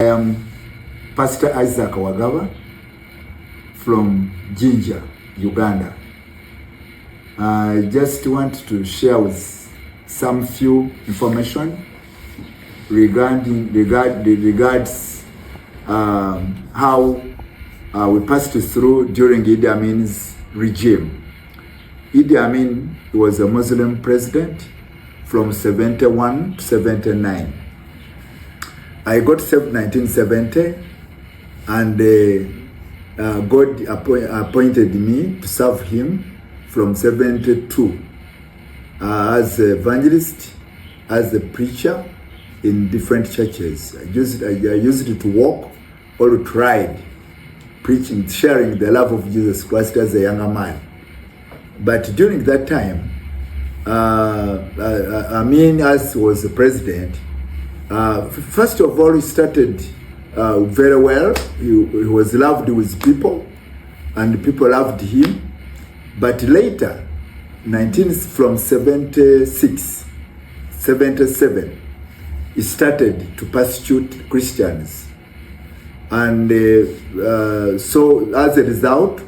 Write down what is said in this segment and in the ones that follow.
I am Pastor Isaac Wagaba from Jinja, Uganda. I just want to share with some few information regards how we passed through during Idi Amin's regime. Idi Amin was a Muslim president from 71 to 79. I got saved 1970, and God appointed me to serve Him from 72 as an evangelist, as a preacher in different churches. I used it to walk or to ride, preaching, sharing the love of Jesus Christ as a younger man. But during that time, Amin, as was the president, first of all, he started very well. He was loved with people, and people loved him. But later, from 76, 77, he started to persecute Christians. And so as a result,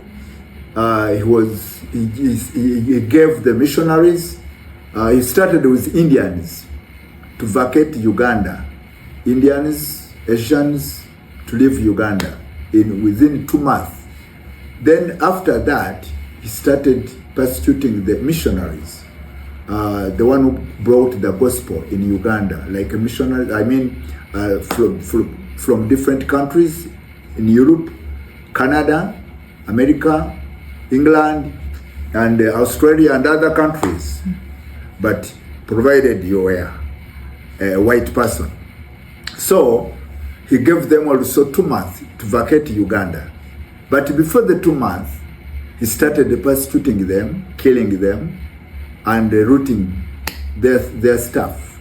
he gave the missionaries, he started with Indians to vacate Uganda. Indians, Asians to leave Uganda within 2 months. Then after that, he started persecuting the missionaries, the one who brought the gospel in Uganda, like a missionary, from different countries in Europe, Canada, America, England, and Australia and other countries. But provided you were a white person. So he gave them also 2 months to vacate Uganda. But before the 2 months, he started persecuting them, killing them, and looting their stuff.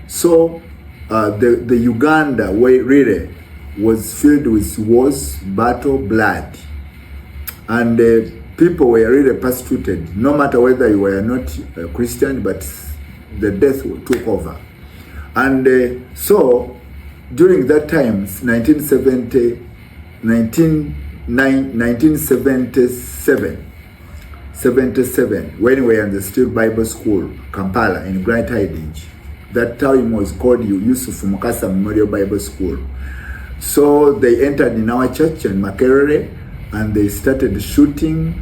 So the Uganda way really was filled with wars, battle, blood. And people were really persecuted, no matter whether you were not a Christian, but the death took over. And so during that time, 1977, when we were in the Still Bible School, Kampala, in Grand Hiding, that time was called Yusuf Mukasa Memorial Bible School. So they entered in our church in Makerere, and they started shooting.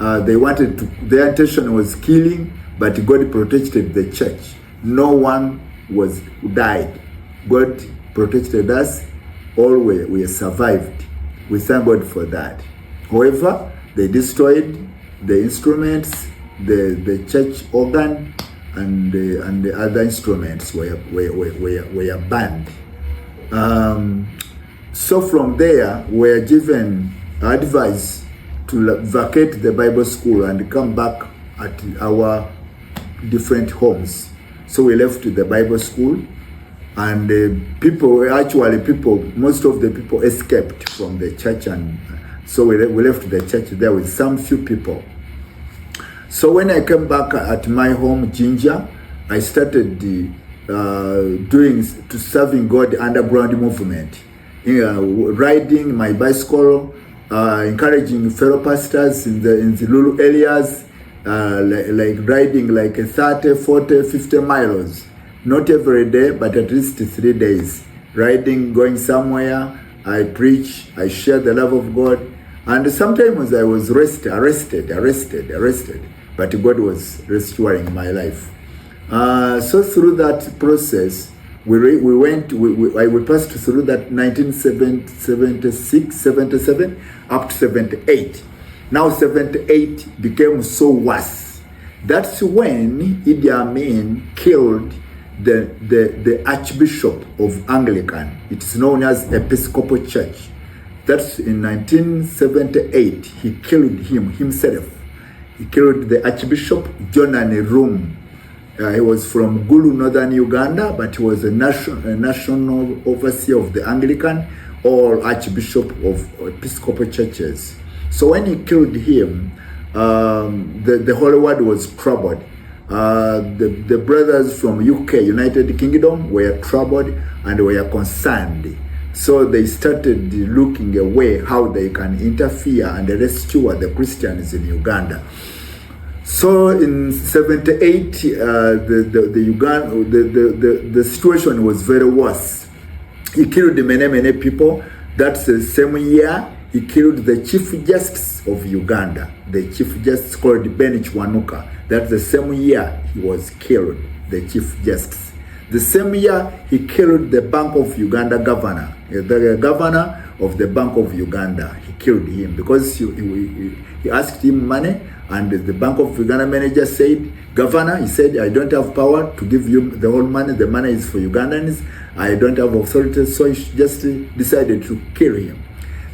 Their intention was killing, but God protected the church. No one died. God protected us. All we survived. We thank God for that. However, they destroyed the instruments, the church organ, and the other instruments were banned. So from there, we were given advice to vacate the Bible school and come back at our different homes. So we left the Bible school, and most of the people escaped from the church, and so we left the church there with some few people. So when I came back at my home, Jinja, I started serving God underground movement, riding my bicycle, encouraging fellow pastors in the rural areas, like riding like 30, 40, 50 miles. Not every day, but at least 3 days. Riding, going somewhere, I preach, I share the love of God. And sometimes I was arrested. But God was restoring my life. So through that process, we passed through that 1976, 77, up to 78. Now 78 became so worse. That's when Idi Amin killed the Archbishop of Anglican. It is known as Episcopal Church. That's in 1978. He killed himself. He killed the Archbishop John Rum. He was from Gulu, northern Uganda, but he was a national overseer of the Anglican or Archbishop of Episcopal churches. So when he killed him, the whole world was troubled. The brothers from UK, United Kingdom, were troubled and were concerned. So they started looking a way how they can interfere and rescue the Christians in Uganda. So in 78, the situation was very worse. He killed many people. That's the same year he killed the Chief Justice of Uganda, the Chief Justice called Ben Chwanuka. That's the same year he was killed, the Chief Justice. The same year he killed the Bank of Uganda governor, the governor of the Bank of Uganda. He killed him because he asked him money, and the Bank of Uganda manager said, Governor, he said, I don't have power to give you the whole money. The money is for Ugandans. I don't have authority, so he just decided to kill him.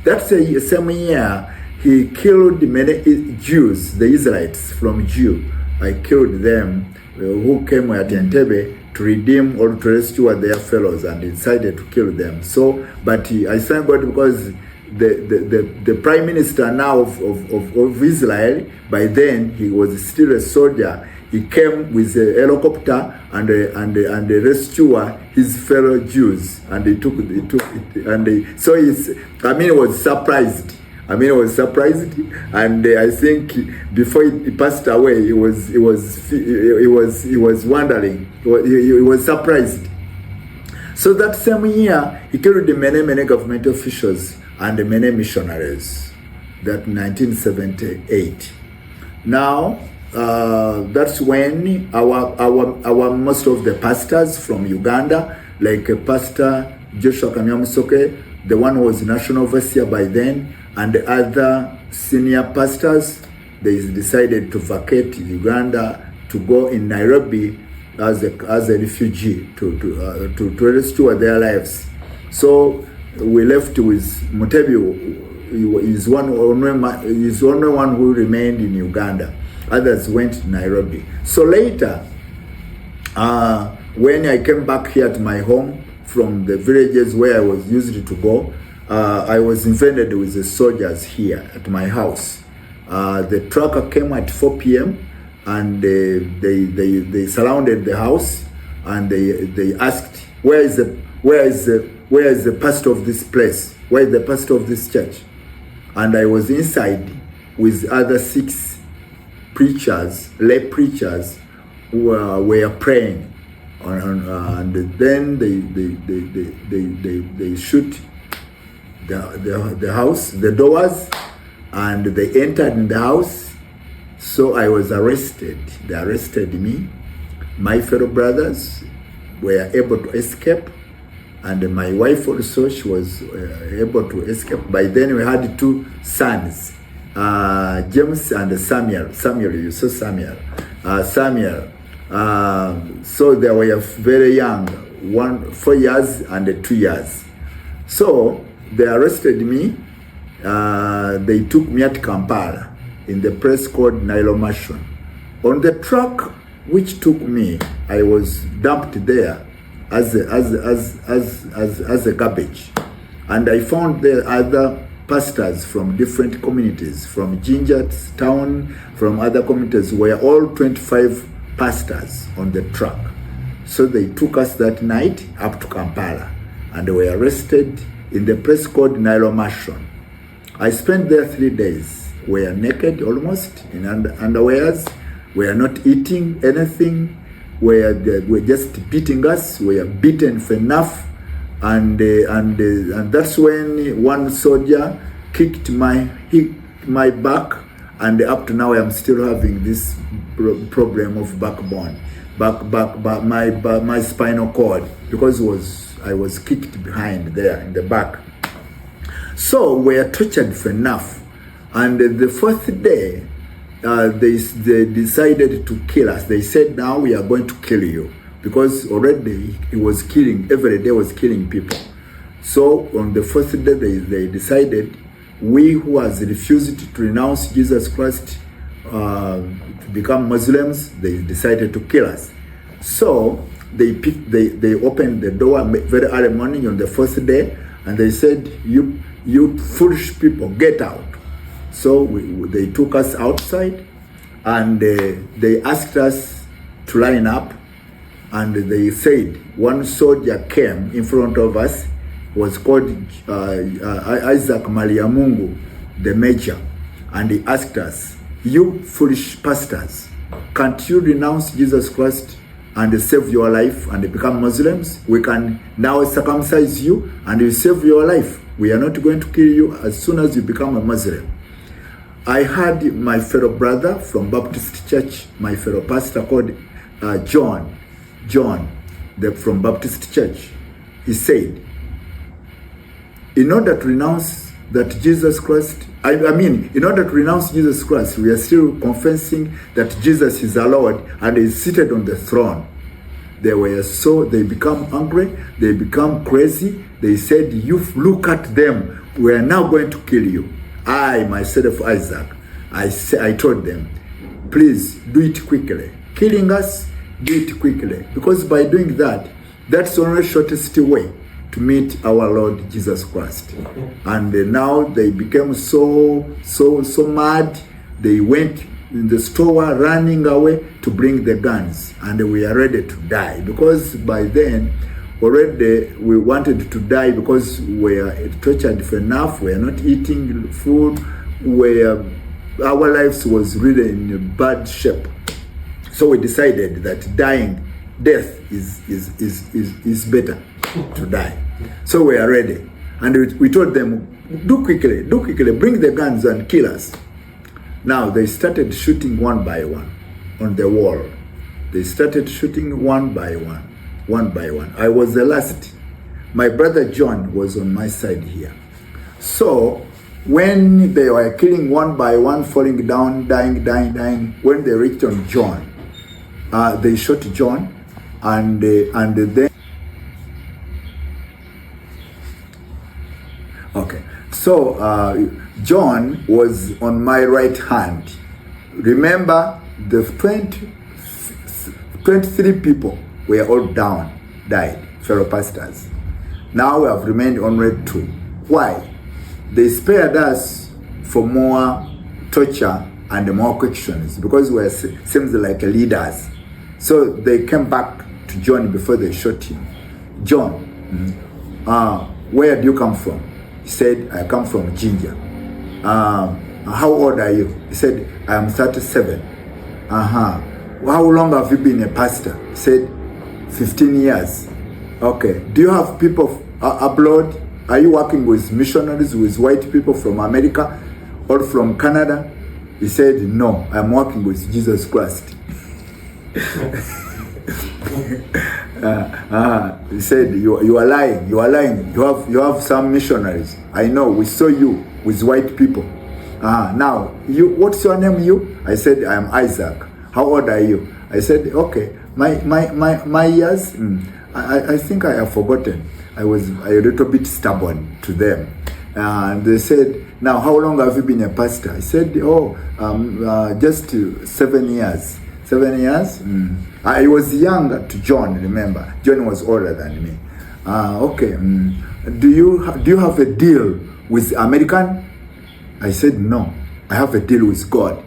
That's the same year he killed many Jews, the Israelites from Jew. I killed them who came at Entebbe to redeem or to rescue their fellows, and decided to kill them. So, but I thank God because the prime minister now of Israel, by then he was still a soldier. He came with a helicopter and rescue his fellow Jews, and he took it, and so he was surprised. I was surprised, and I think before he passed away, he was wondering, he was surprised. So that same year, he killed many government officials and many missionaries. That 1978. Now, that's when our most of the pastors from Uganda, like Pastor Joshua Kanyamusoke, the one who was national overseer by then, and the other senior pastors, they decided to vacate Uganda to go in Nairobi as a refugee to restore their lives. So we left with Mutebi. He's only one who remained in Uganda. Others went to Nairobi. So later, when I came back here to my home from the villages where I was used to go, I was invaded with the soldiers here at my house. The trucker came at 4 p.m. and they surrounded the house, and they asked, where is the pastor of this place? Where is the pastor of this church? And I was inside with other 6 preachers, lay preachers, who were praying, and then they shoot the house, the doors, and they entered in the house. So I was arrested. They arrested me. My fellow brothers were able to escape, and my wife also, she was able to escape. By then we had 2 sons, James and Samuel. You saw Samuel. So they were very young, 4 years and 2 years. So they arrested me. They took me at Kampala in the place called Nairobi. On the truck which took me, I was dumped there as a garbage, and I found there other pastors from different communities, from Ginger town, from other communities, were all 25 pastors on the truck. So they took us that night up to Kampala, and they were arrested in the place called Nairobi. I spent there 3 days. We were naked almost, in underwears. We are not eating anything. We were just beating us. We are beaten for enough, and that's when one soldier kicked my back, and up to now I'm still having this problem of backbone, my spinal cord, because I was kicked behind there in the back. So we are tortured for enough, and the 4th day, they decided to kill us. They said, now we are going to kill you, because already he was killing, every day was killing people. So on the 4th day, they decided, we who has refused to renounce Jesus Christ to become Muslims, they decided to kill us. So they opened the door very early morning on the 4th day, and they said, you foolish people, get out. So they took us outside, and they asked us to line up, and they said, one soldier came in front of us. was called Isaac Mariamungu, the major, and he asked us, "You foolish pastors, can't you renounce Jesus Christ and save your life and become Muslims? We can now circumcise you and you save your life. We are not going to kill you as soon as you become a Muslim." I had my fellow brother from Baptist Church, my fellow pastor called John, from Baptist Church. He said, in order to renounce that Jesus Christ, in order to renounce Jesus Christ, we are still confessing that Jesus is our Lord and is seated on the throne. They become angry, they become crazy. They said, "You look at them, we are now going to kill you." I, myself, Isaac, I told them, "Please do it quickly. Killing us, do it quickly. Because by doing that, that's the only shortest way to meet our Lord Jesus Christ." And now they became so mad. They went in the store running away to bring the guns, and we are ready to die, because by then already we wanted to die because we are tortured for enough. We are not eating food. Our lives was really in bad shape. So we decided that death is better to die. So we are ready, and we told them, do quickly, bring the guns and kill us. Now they started shooting one by one on the wall. They started shooting one by one. I was the last. My brother John was on my side here. So when they were killing one by one, falling down, dying, when they reached on John, they shot John, and then okay. So John was on my right hand. Remember, the 23 people were all died, fellow pastors. Now we have remained only 2. Why? They spared us for more torture and more questions, because we seems like leaders. So they came back to John before they shot him. John, where do you come from? He said, "I come from Ginger." How old are you? He said, "I am 37. How long have you been a pastor?" He said, 15 years. Okay. Do you have people abroad? Are you working with missionaries, with white people from America or from Canada? He said, "No, I'm working with Jesus Christ." He said, you are lying. You have some missionaries. I know, we saw you with white people. Now, what's your name, you? I said, "I am Isaac." "How old are you?" I said, "Okay, my years, I think I have forgotten. I was a little bit stubborn to them." And they said, "Now, how long have you been a pastor?" I said, just 7 years. 7 years? I was younger to John, remember. John was older than me. Okay. Do you have a deal with American? I said, "No, I have a deal with God."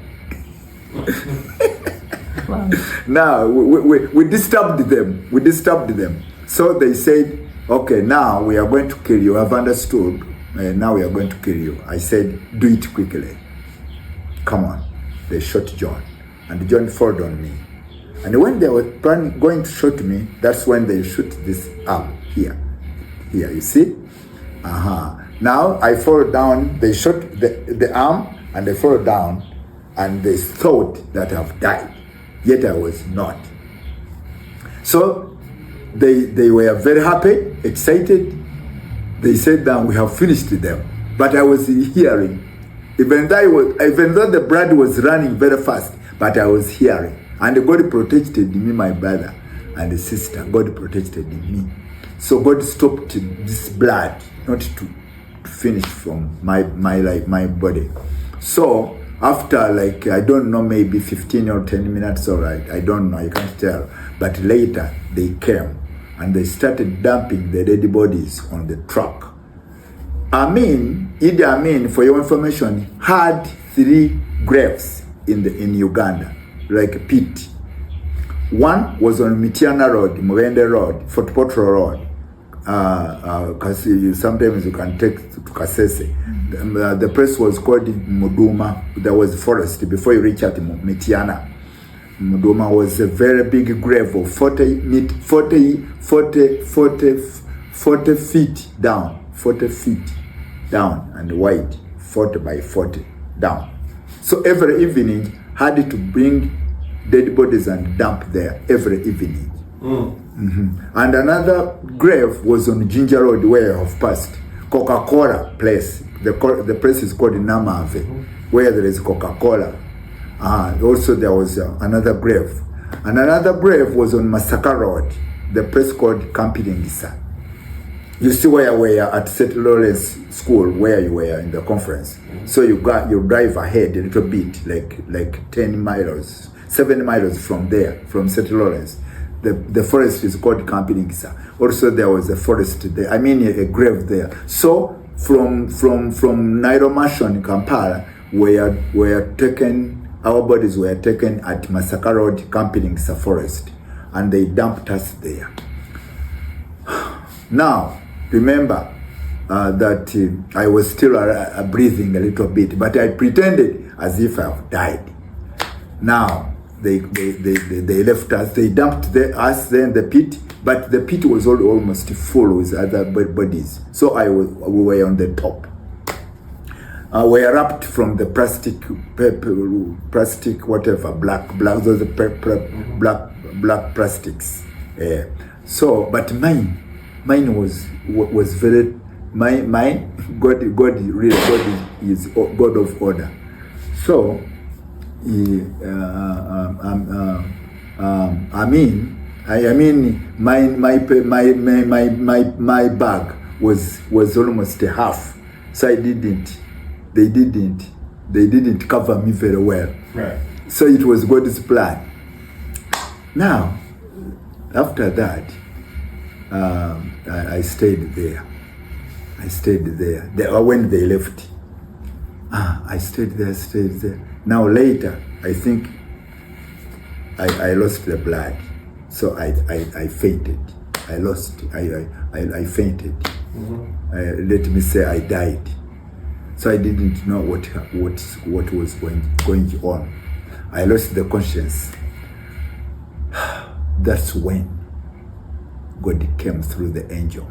Wow. Now, we disturbed them. So they said, "Okay, now we are going to kill you. I've understood. Now we are going to kill you." I said, "Do it quickly. Come on." They shot John, and John fell on me. And when they were going to shoot me, that's when they shoot this arm here. Here, you see? Now I fall down. They shot the arm, and I fall down, and they thought that I've died. Yet I was not. So they were very happy, excited. They said that we have finished them. But I was hearing, even though the blood was running very fast, but I was hearing. And God protected me, my brother and sister. God protected me. So God stopped this blood not to finish from my body. So after I don't know, maybe 15 or 10 minutes, all right, I don't know, I can't tell. But later they came and they started dumping the dead bodies on the truck. Idi Amin, for your information, had 3 graves in Uganda, like a pit. One was on Mitiana Road, Mwende Road, Fort Portal Road, because sometimes you can take to Kasese. The place was called Muduma. There was forest before you reach at Mitiana. Muduma was a very big grave of 40 feet down, 40 feet down and wide, 40 by 40 down. So every evening had to bring dead bodies and dump there every evening. And another grave was on Ginger Road where I have passed. Coca-Cola place. The place is called Namave, where there is Coca-Cola. Also there was another grave. And another grave was on Masaka Road, the place called Kampilingisa. You see where we were at St. Lawrence School, where you were in the conference. So you drive ahead a little bit, like 10 miles, 7 miles from there, from St. Lawrence. The forest is called Kampilingisa. Also there was a forest there, a grave there. So from Nairobi, Kampala, our bodies were taken at Masaka Road, Kampilingisa forest, and they dumped us there. Now, remember that I was still breathing a little bit, but I pretended as if I've died. Now, they left us, they dumped us there in the pit, but the pit was almost full with other bodies. So we were on the top. We are wrapped from the plastic, whatever, black, those black plastics. So, but mine was very, mine, God is God of order. So, my bag was almost half. So they didn't cover me very well. Right. So it was God's plan. Now, after that, I stayed there. When they left, I stayed there. Now later, I think I lost the blood, so I fainted. I fainted. Let me say I died. So I didn't know what was going on. I lost the conscience. That's when God came through the angel,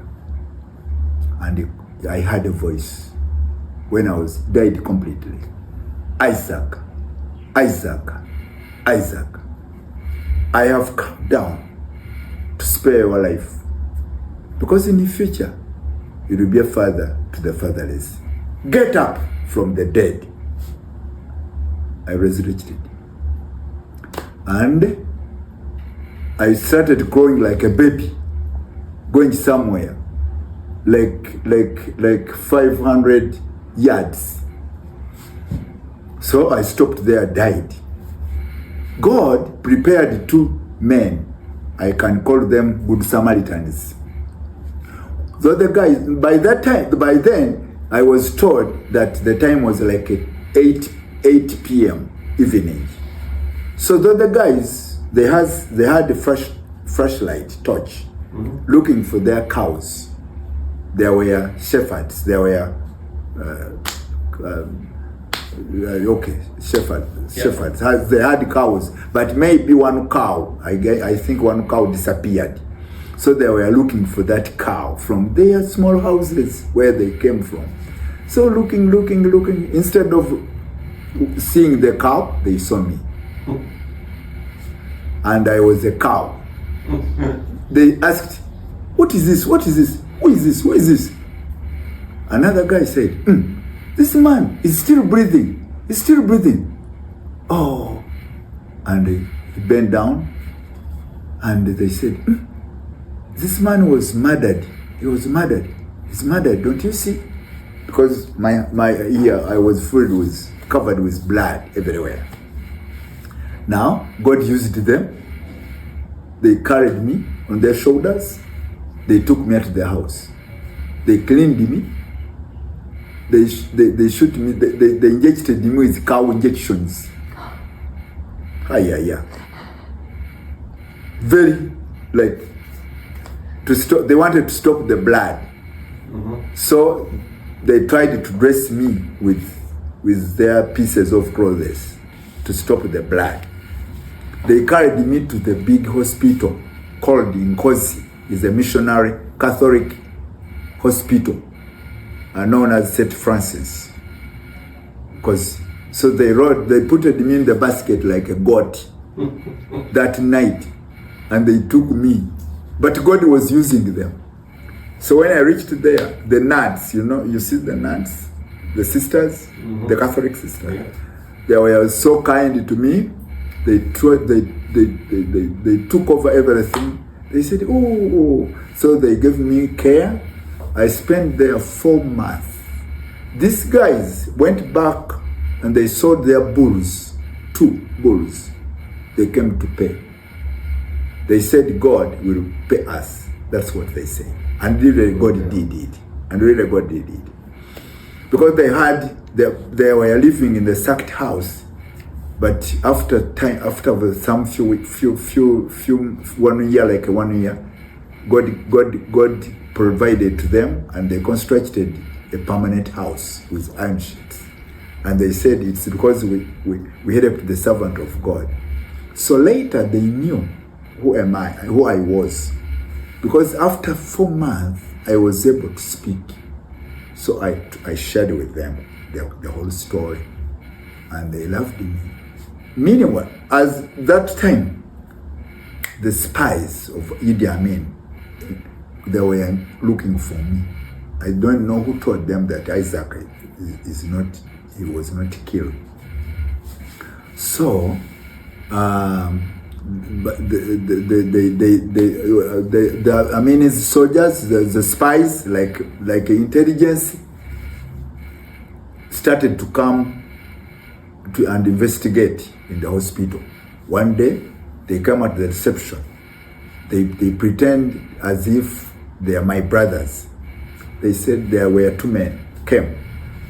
and I heard a voice when I died completely. Isaac, I have come down to spare your life, because in the future you will be a father to the fatherless. Get up from the dead. I resurrected, and I started growing like a baby, going somewhere like 500 yards. So I stopped there, died. God prepared 2 men. I can call them Good Samaritans. So the guys, by then, I was told that the time was like 8 p.m. evening. So the guys, they had a flashlight torch, looking for their cows. There were shepherds. There were shepherds. They had cows, but maybe one cow. I think one cow disappeared. So they were looking for that cow from their small houses where they came from. So looking. Instead of seeing the cow, they saw me. And I was a cow. They asked, what is this? Who is this? Another guy said, this man is still breathing. Oh. And he bent down, and they said, this man was murdered. He was murdered. He's murdered, don't you see? Because my ear, I was covered with blood everywhere. Now, God used them. They carried me on their shoulders. They took me to their house. They cleaned me. They shoot me. They injected me with cow injections. Yeah. Very, like, to stop. They wanted to stop the blood. So they tried to dress me with their pieces of clothes to stop the blood. They carried me to the big hospital called Nkosi. It's a missionary Catholic hospital known as St. Francis. So they put me in the basket like a goat that night, and they took me. But God was using them. So when I reached there, the nuns, you see the nuns, the sisters, the Catholic sisters, they were so kind to me. They took over everything. They said, oh, so they gave me care. I spent there 4 months. These guys went back and they sold their bulls, 2 bulls. They came to pay. They said God will pay us. That's what they say. And really God did it. And really God did it. Because they were living in the sacked house. But after some few 1 year, like 1 year, God provided to them, and they constructed a permanent house with iron sheets. And they said it's because we helped the servant of God. So later they knew who I was. Because after 4 months, I was able to speak. So I shared with them the whole story. And they loved me. Meanwhile, as that time, the spies of Idi Amin, they were looking for me. I don't know who told them that Isaac was not killed. So, but the Amini soldiers, the spies, like intelligence, started to come and investigate in the hospital. One day, they come at the reception. They pretend as if they are my brothers. They said there were 2 men came.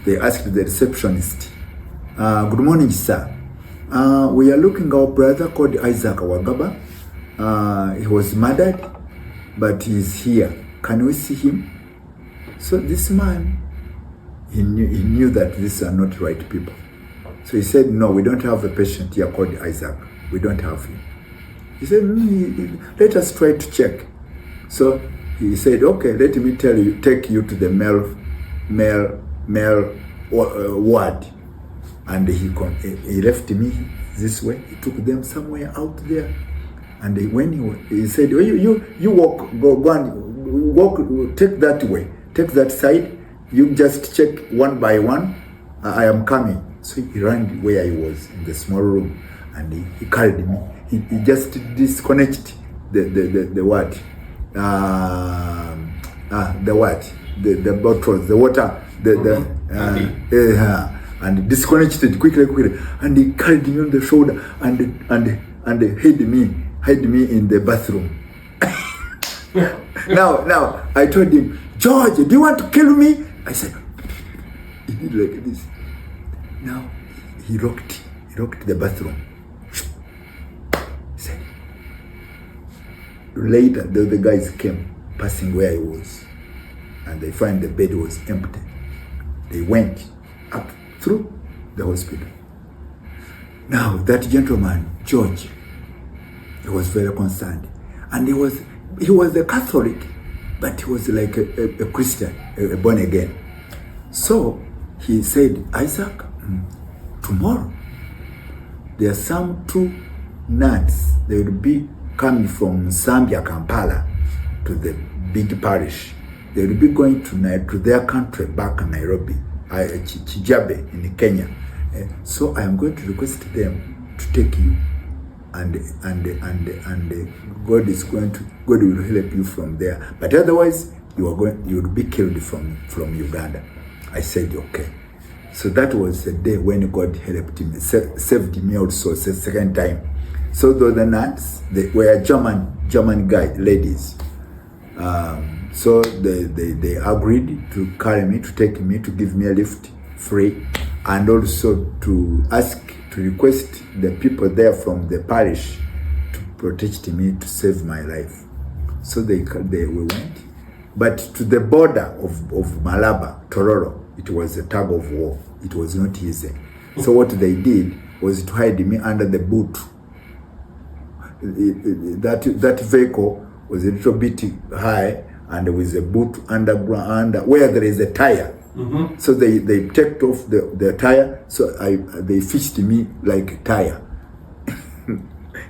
They asked the receptionist, good morning, sir. We are looking our brother called Isaac Wagaba. He was murdered, but he's here. Can we see him? So this man, he knew that these are not right people. So he said, no, we don't have a patient here called Isaac. We don't have him. He said, let us try to check. So he said, okay, let me take you to the male ward. And he left me this way. He took them somewhere out there. And when he said, you walk, go and walk, take that way, take that side. You just check one by one. I am coming. So he ran where I was in the small room, and he carried me. He just disconnected the what? The what? The bottles, the water, and disconnected quickly, and he carried me on the shoulder and hid me in the bathroom. Now I told him, George, do you want to kill me? I said, he did like this. Now he locked the bathroom. He said, later the guys came passing where I was, and they find the bed was empty. They went up through the hospital. Now that gentleman, George, he was very concerned, and he was a Catholic, but he was like a Christian, a born again. So he said, Isaac, tomorrow there are some 2 nuns. They will be coming from Zambia, Kampala, to the big parish. They will be going tonight to their country back in Nairobi, Chijabe in Kenya. So I am going to request them to take you, and God will help you from there. But otherwise, you will be killed from Uganda. I said okay. So that was the day when God helped me, saved me also the second time. So those nuns, they were German ladies. So they agreed to carry me, to take me, to give me a lift free, and also to request the people there from the parish to protect me, to save my life. So we went. But to the border of Malaba, Tororo, it was a tug of war. It was not easy. So what they did was to hide me under the boot. That vehicle was a little bit high, and with a boot underground, where there is a tire. Mm-hmm. So they take off the tire, so they fished me like a tire.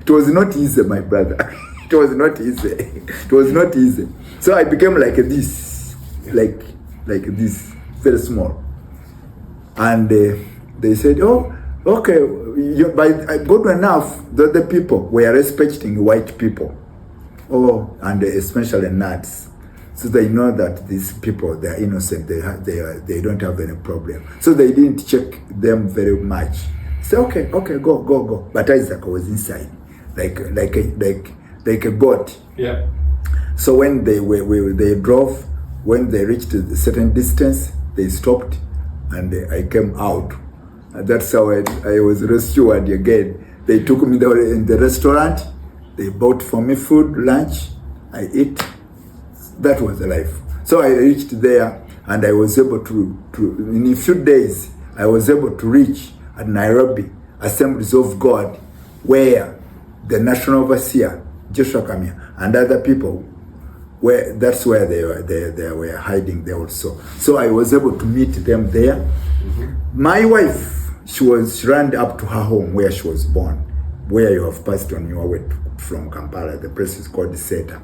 It was not easy, my brother. It was not easy. It was not easy. So I became like this, like this, very small. And they said, oh, okay, but good enough, the people were respecting white people. Oh, and especially nuts. So they know that these people, they are innocent, they don't have any problem. So they didn't check them very much. So okay, go. But Isaac was inside, like a goat. Yeah. So when they drove, when they reached a certain distance, they stopped, and I came out. And that's how I was rescued again. They took me there in the restaurant. They bought for me food, lunch. I ate. That was the life. So I reached there, and I was able to in a few days, I was able to reach at Nairobi, Assemblies of God, where the national overseer, Joshua Kamia, and other people, that's where they were hiding there also. So I was able to meet them there. Mm-hmm. My wife, she ran up to her home where she was born, where you have passed on your way from Kampala. The place is called Seta.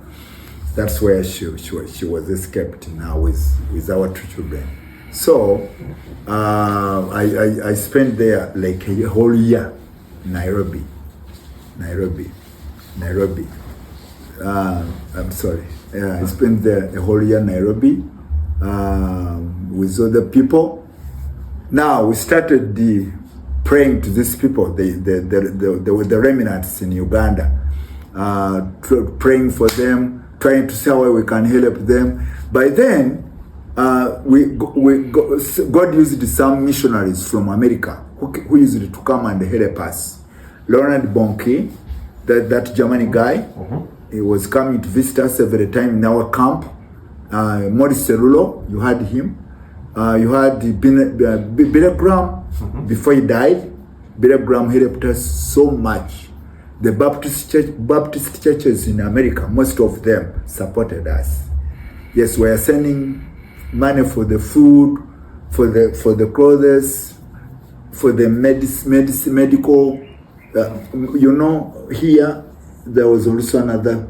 That's where she was escaped now with our two children. So I spent there like a whole year, Nairobi. I'm sorry. I spent there a whole year, Nairobi, with other people. Now we started praying to these people. There were the remnants in Uganda, praying for them, trying to see how we can help them. By then, God used some missionaries from America who used to come and help us. Laurent Bonke, that German guy, mm-hmm. He was coming to visit us every time in our camp. Maurice Cerulo, you had him. You had Billy Graham, mm-hmm. Before he died. Billy Graham helped us so much. The Baptist churches in America, most of them supported us. Yes, we are sending money for the food, for the clothes, for the medical. Here there was also another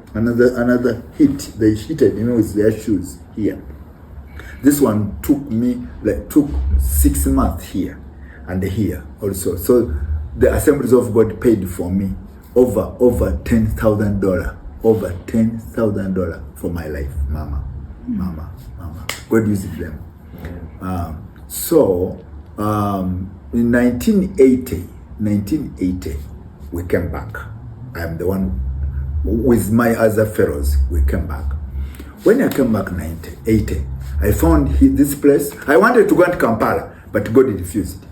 hit. They hit with their shoes here. This one took 6 months here and here also. So the Assemblies of God paid for me over $10,000, over $10,000 for my life, mama. God used them. In 1980, we came back. I am the one with my other fellows. We came back. When I came back in 1980, I found this place. I wanted to go to Kampala, but God refused.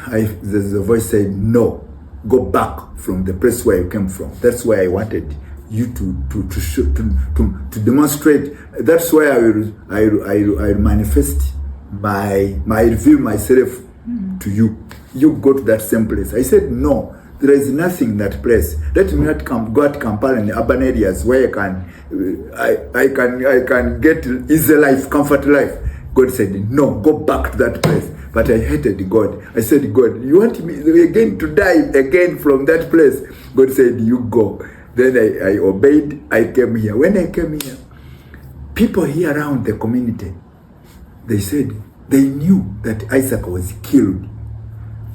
The voice said, no, go back from the place where you came from. That's where I wanted you to demonstrate. That's where I manifest I reveal myself to you. You go to that same place. I said, no, there is nothing in that place. Let me not go to Kampala in the urban areas where I can get easy life, comfort life. God said, no, go back to that place. But I hated God. I said, God, you want me again to die again from that place? God said, you go. Then I obeyed. I came here. When I came here, people here around the community, they said they knew that Isaac was killed.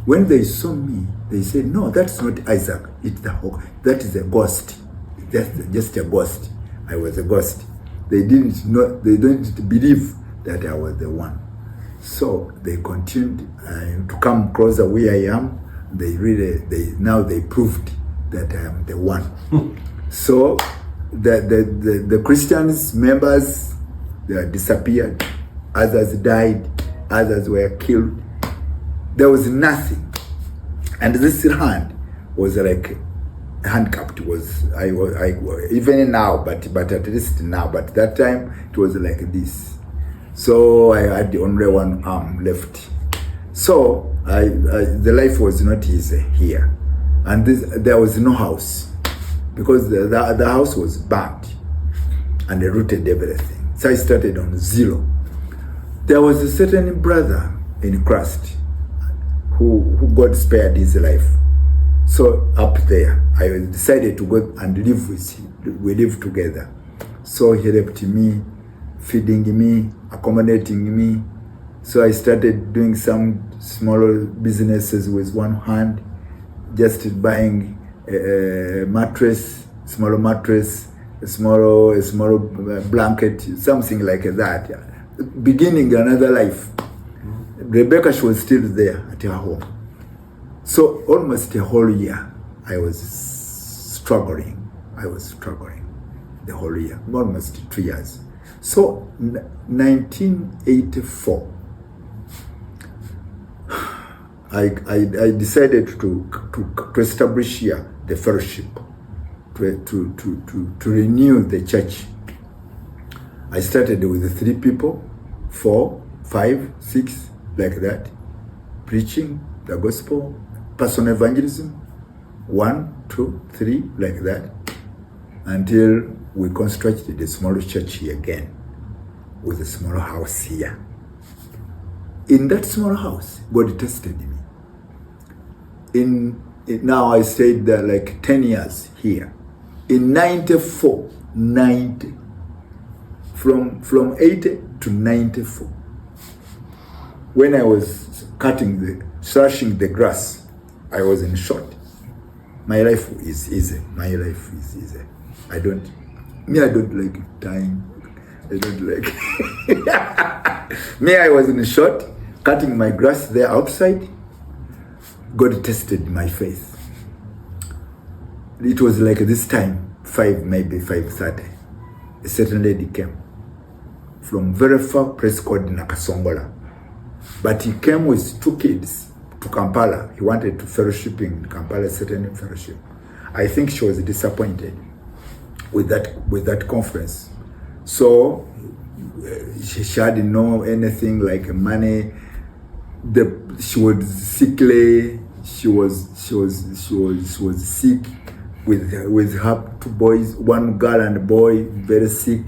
When they saw me, they said, no, that's not Isaac. That is a ghost. That's just a ghost. I was a ghost. They didn't believe that I was the one. So they continued to come closer where I am. Now they proved that I am the one. So the Christians members, they disappeared. Others died. Others were killed. There was nothing. And this land was like handicapped. Even now, but at least now, but that time it was like this. So I had only one arm left. So the life was not easy here, and there was no house because the house was burnt and they rooted everything. So I started on zero. There was a certain brother in Christ who God spared his life. So up there, I decided to go and live with him. We lived together. So he helped me, feeding me, accommodating me. So I started doing some smaller businesses with one hand, just buying a mattress, smaller mattress, a small blanket, something like that. Beginning another life. Rebecca, she was still there at her home. So almost a whole year, I was struggling. The whole year, almost 2 years. So 1984, I decided to establish here the fellowship, to renew the church. I started with 3 people, 4, 5, 6, like that, preaching the gospel, personal evangelism, 1, 2, 3, like that, until we constructed a small church here again, with a small house here. In that small house, God tested me. Now I stayed there like 10 years here. In 94, 90, from 80 to 94, when I was slashing the grass, I was in short. My life is easy. I don't like dying. I don't like. I was in short, cutting my grass there outside. God tested my faith. It was like this time, maybe 5:30. A certain lady came from very far place called Nakasongola. But he came with 2 kids to Kampala. He wanted to fellowship in Kampala, certain fellowship. I think she was disappointed with that conference. So she didn't know anything like money. She was sickly. She was sick with her 2 boys, 1 girl and a boy, very sick.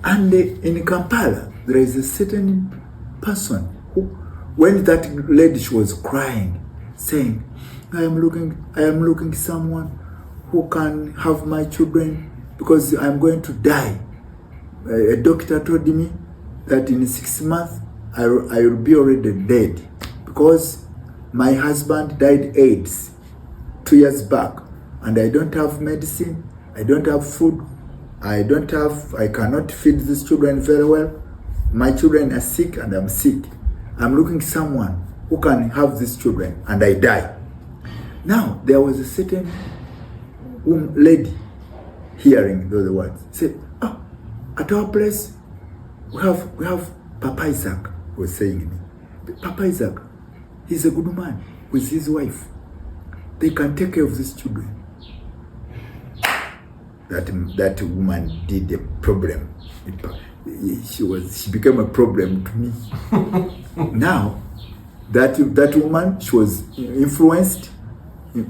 And in Kampala, there is a certain person who, when that lady, she was crying, saying, I am looking someone who can have my children because I'm going to die. A doctor told me that in 6 months I will be already dead because my husband died AIDS 2 years back, and I don't have medicine, I don't have food, I cannot feed these children very well. My children are sick and I'm sick. I'm looking someone who can have these children and I die. Now there was a certain lady hearing those words. Said, at our place we have Papa Isaac, was saying to me. Papa Isaac, he's a good man with his wife. They can take care of these children. That woman did a problem. She became a problem to me. Now, that woman, she was influenced,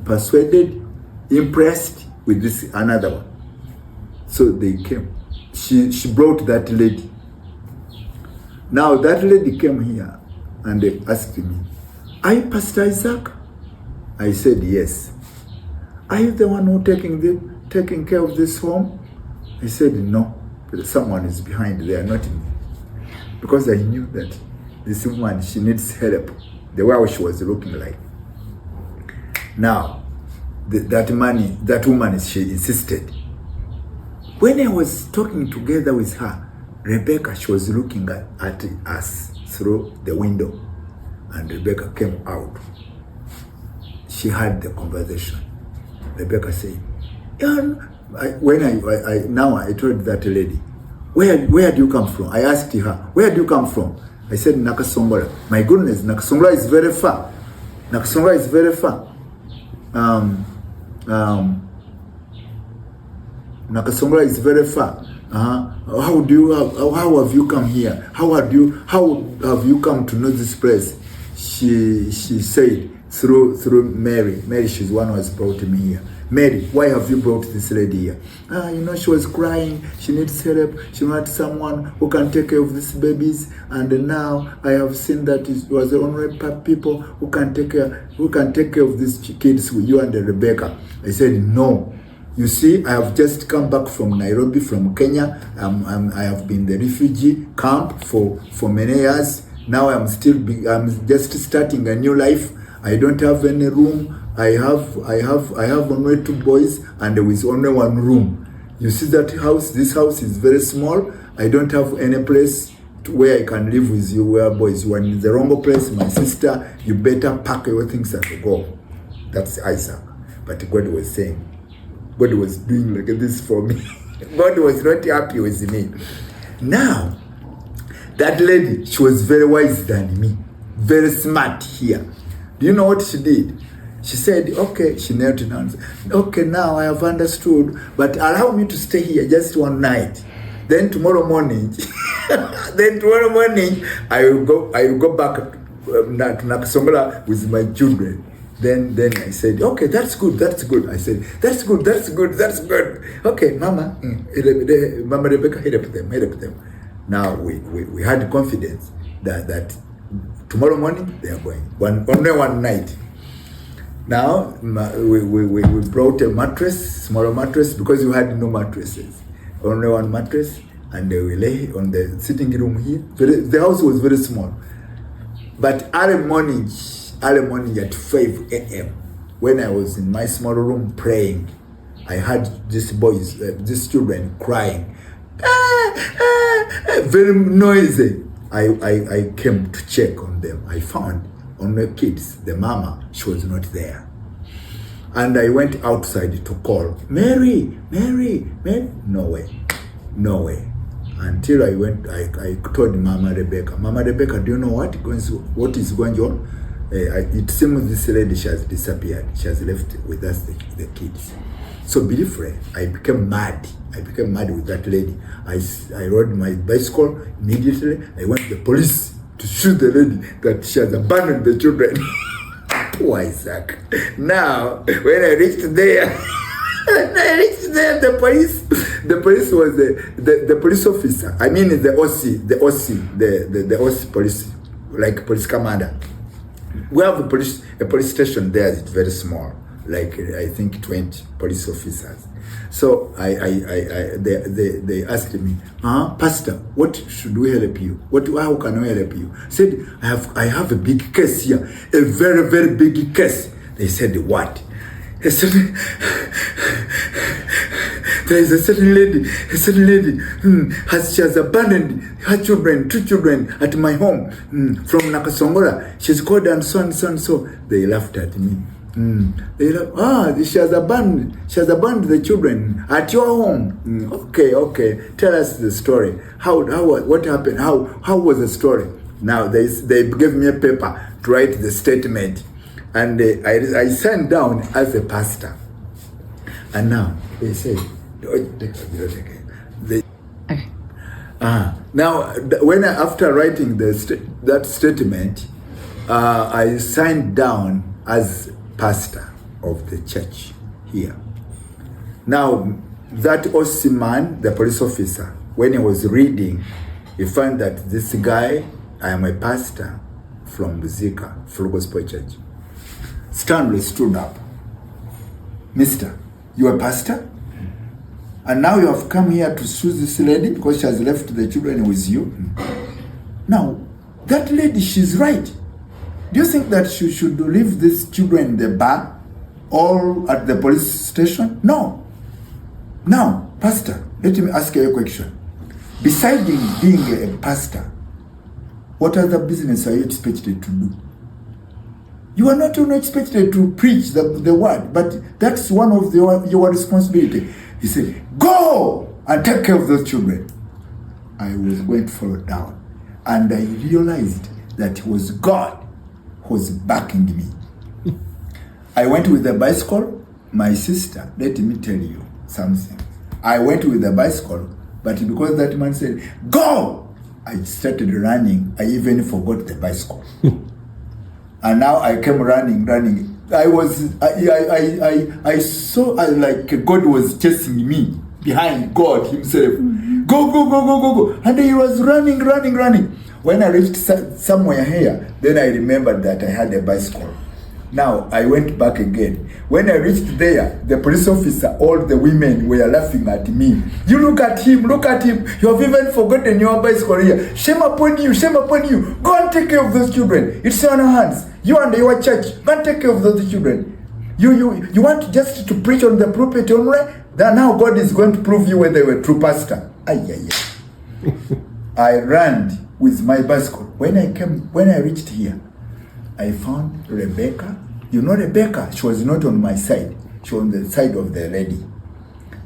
persuaded, impressed with this another one. So they came. She brought that lady. Now that lady came here and they asked me, are you Pastor Isaac? I said yes. Are you the one who taking care of this home? I said no. Someone is behind there, not me. Because I knew that this woman, she needs help. The way she was looking like. Now, that woman, she insisted. When I was talking together with her, Rebecca, she was looking at us through the window. And Rebecca came out. She had the conversation. Rebecca said, now I told that lady, where do you come from? I asked her, where do you come from? I said, Nakasongola. My goodness, Nakasongola is very far. Nakasongola is very far. How have you come here? How have you come to know this place? She said through Mary. Mary, she's one who has brought me here. Mary, why have you brought this lady here? She was crying. She needs help. She wants someone who can take care of these babies. And now I have seen that it was the only people who can take care of these kids with you and Rebecca. I said, no. You see, I have just come back from Nairobi, from Kenya. I have been in the refugee camp for many years. Now I'm just starting a new life. I don't have any room. I have only 2 boys and with only 1 room. You see that house? This house is very small. I don't have any place where I can live with you, where boys. You are in the wrong place, my sister. You better pack your things and go. That's Isaac. But God was saying, God was doing like this for me. God was not happy with me. Now, that lady, she was very wise than me. Very smart here. Do you know what she did? She said, okay, she knelt down. Okay, now I have understood, but allow me to stay here just 1 night. Then tomorrow morning, I will go back to Nakasongola with my children. Then I said, okay, that's good. I said, that's good. Okay, Mama Rebecca, help them. Now we had confidence that tomorrow morning they are going. Only 1 night. Now we brought a mattress, smaller mattress, because we had no mattresses. Only 1 mattress, and we lay on the sitting room here. The house was very small. But early morning at 5 a.m., when I was in my small room praying, I heard these children crying, very noisy. I came to check on them. I found on the kids, the mama, she was not there. And I went outside to call, Mary. No way. Until I went, I told Mama Rebecca, do you know what is going on? It seems this lady, she has disappeared. She has left with us the kids. So believe I became mad. With that lady. I rode my bicycle immediately. I went to the police to shoot the lady that she has abandoned the children. Poor Isaac. Now, when I reached there, the police was the police officer. I mean the OC police, like police commander. We have a police station there. It's very small, like I think 20 police officers. So they asked me, Pastor, what should we help you? How can we help you? I said, I have a big case here, a very, very big case. They said, what? I said, there is a certain lady, she has abandoned her children, 2 children at my home from Nakasongola. She's called and so and so and so. They laughed at me. They laughed, she has abandoned the children at your home. Okay. Tell us the story. What happened? How was the story? Now they gave me a paper to write the statement. And I sat down as a pastor. And now they say, now after writing that statement, I signed down as pastor of the church here. Now that OC man, the police officer, when he was reading, he found that this guy, I am a pastor from Buzika, Full Gospel Church. Stanley stood up. Mister, you are a pastor? And now you have come here to sue this lady because she has left the children with you? Now, that lady, she's right. Do you think that she should leave these children in the bar or at the police station? No. Now, pastor, let me ask you a question. Besides being a pastor, what other business are you expected to do? You are not only expected to preach the word, but that's one of your responsibility. He said, go and take care of those children. I was going to fall down. And I realized that it was God who was backing me. I went with the bicycle my sister, let me tell you something. I went with the bicycle, but because that man said, go! I started running. I even forgot the bicycle. And now I came running. I saw like God was chasing me behind God himself. Go. And he was running. When I reached somewhere here, then I remembered that I had a bicycle. Now I went back again. When I reached there, the police officer, all the women were laughing at me. You look at him. You have even forgotten your bicycle here. Shame upon you. Go and take care of those children. It's on our hands. You and your church, go and take care of those children. You want just to preach on the pulpit only? That now God is going to prove you whether you're a true pastor. I ran with my bicycle. When I reached here, I found Rebecca. You know Rebecca, she was not on my side. She was on the side of the lady.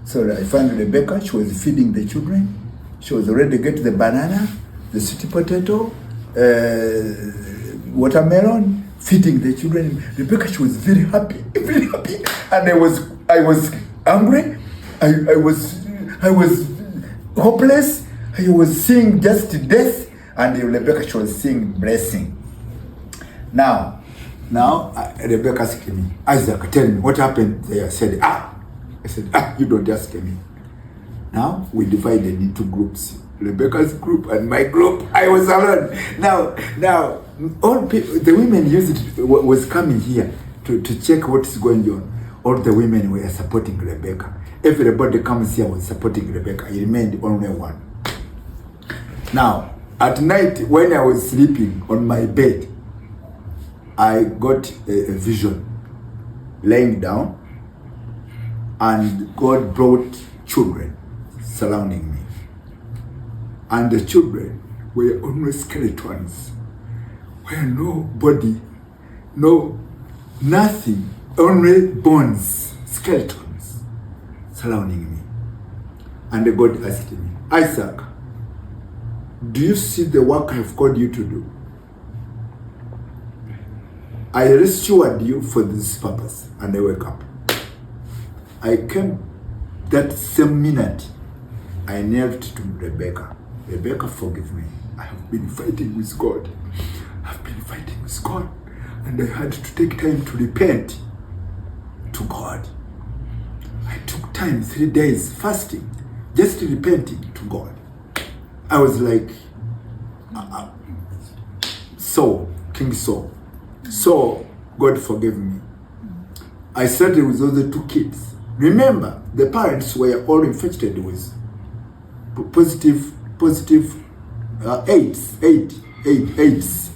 So I found Rebecca, she was feeding the children. She was ready to get the banana, the sweet potato, watermelon, feeding the children. Rebecca, she was very happy. And I was angry. I was hopeless. I was seeing just death. And Rebecca, she was seeing blessing. Now, Rebecca asked me, Isaac, tell me what happened there. I said, you don't ask me. Now we divided into groups. Rebecca's group and my group. I was alone. Now, all people, the women was coming here to check what is going on. All the women were supporting Rebecca. Everybody comes here was supporting Rebecca. I remained only one. Now, at night when I was sleeping on my bed, I got a vision, laying down, and God brought children surrounding me. And the children were almost skeletons, were no body, no nothing, only bones, skeletons surrounding me. And God asked me, Isaac, do you see the work I have called you to do? I restored you for this purpose. And I wake up. I came that same minute. I knelt to Rebecca. Rebecca, forgive me. I have been fighting with God. And I had to take time to repent to God. I took time, 3 days fasting, just repenting to God. I was like, King Saul. So God forgave me. I started with those 2 kids. Remember, the parents were all infected with positive AIDS.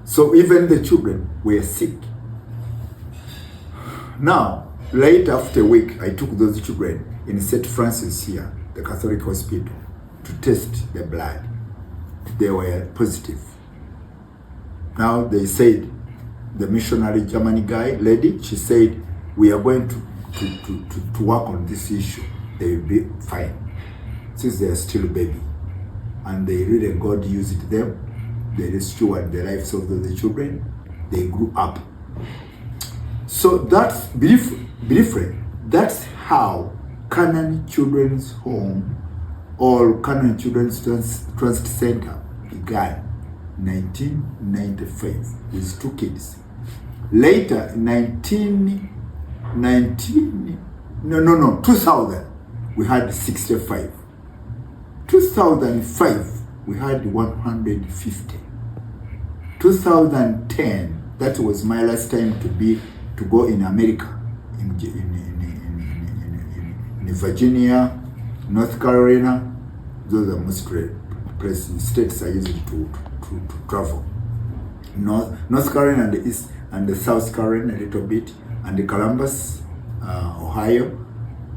So even the children were sick. Now, late after a week, I took those children in St. Francis here, the Catholic hospital, to test the blood. They were positive. Now they said, the missionary Germany lady, she said, we are going to work on this issue. They will be fine. Since they are still baby. And they really, God used them. They restored the lives of the children. They grew up. So that's beautiful. That's how Canaan Children's Home or Canaan Children's Trust Center began. 1995 with 2 kids. Later, 2000, we had 65. 2005, we had 150. 2010, that was my last time to go in America, in Virginia, North Carolina. Those are most states I used to travel. North Carolina and the East and the South Carolina a little bit, and the Columbus, Ohio,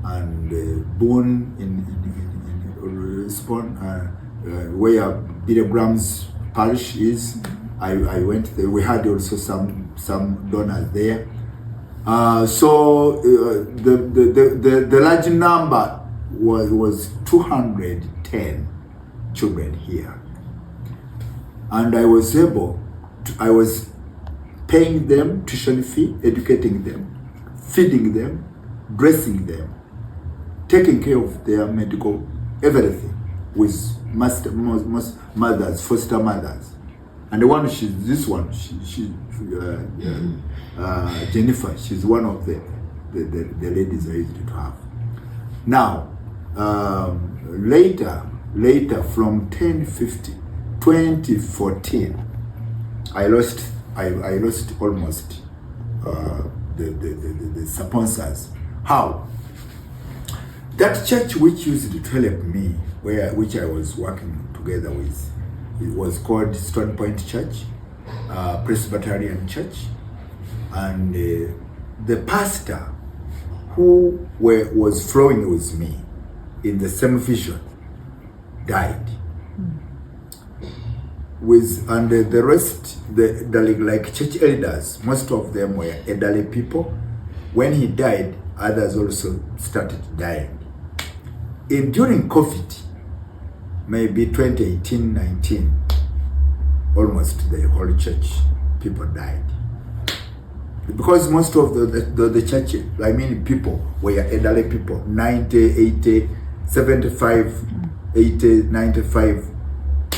and Boone in Spawn, where Billy Graham's parish is. I went there. We had also some donors there. So the large number was 210 children here, and I was paying them tuition fee, educating them, feeding them, dressing them, taking care of their medical, everything, with most mothers, foster mothers. And the one, Jennifer, she's one of the ladies I used to have. Now, later from 2014, I lost almost the sponsors. How? That church which used to help me, which I was working together with, it was called Stone Point Church, Presbyterian Church, and the pastor who was flowing with me in the same vision died. And the rest, the like church elders, most of them were elderly people. When he died, others also started dying. During COVID, maybe 2018-19, almost the whole church people died. Because most of the church, I mean people, were elderly people, 90, 80, 75, 80, 95.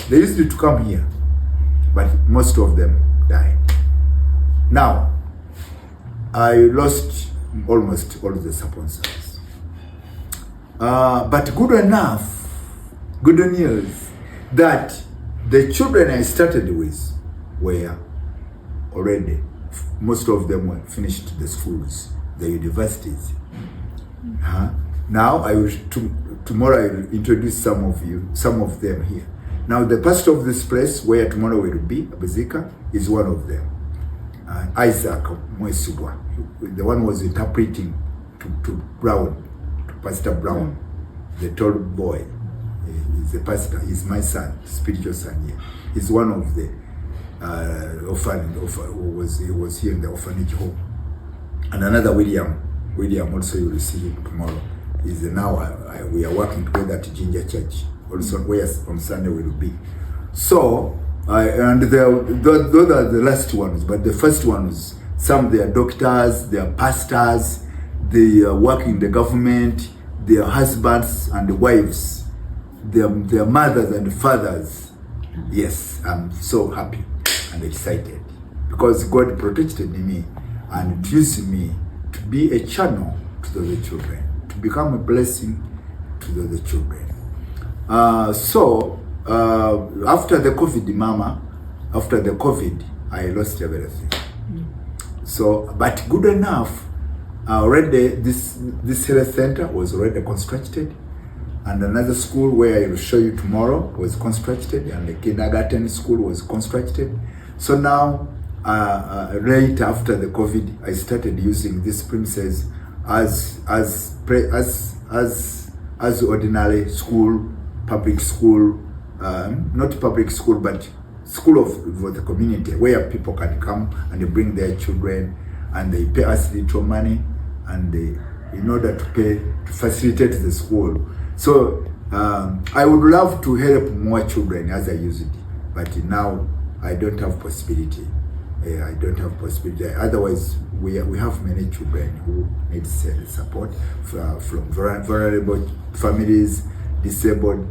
They used to come here, but most of them died. Now, I lost almost all the sponsors. But good news, that the children I started with were already, most of them were finished the schools, the universities. Now tomorrow I will introduce some of them here. Now the pastor of this place where tomorrow will be, Abuzika, is one of them. Isaac Mwesubwa, the one was interpreting to Brown, to Pastor Brown, the tall boy. He's a pastor, he's my son, spiritual son here. He's one of the he was here in the orphanage home. And another William also, you will see him tomorrow. Is now we are working together at Ginger Church. Also, where on Sunday we will be. So, and those are the last ones, but the first ones, some they are doctors, they are pastors, they are working in the government, their husbands and wives, their mothers and fathers. Yes, I'm so happy and excited because God protected me and used me to be a channel to the children, to become a blessing to the children. After the COVID, I lost everything. So, but good enough, already this health center was already constructed, and another school where I will show you tomorrow was constructed, and the kindergarten school was constructed. So now, right after the COVID, I started using these premises as ordinary school, public school, not public school, but school for the community, where people can come and they bring their children, and they pay us little money, and in order to facilitate the school. So I would love to help more children as I used it, but now I don't have possibility. I don't have possibility. Otherwise, we have many children who need support from vulnerable families, disabled,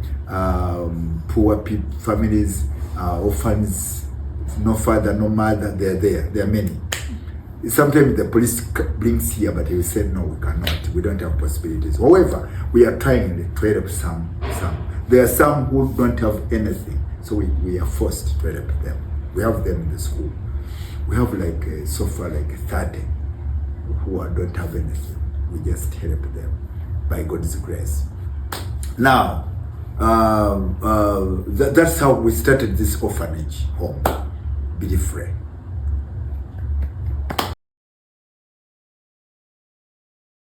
poor families, orphans, no father, no mother. They're there. There are many. Sometimes the police brings here, but they said no, we cannot. We don't have possibilities. However, we are trying to help some. There are some who don't have anything, so we are forced to help them. We have them in the school. We have so far 30 who don't have anything. We just help them by God's grace. Now, that's how we started this orphanage home, Be Free.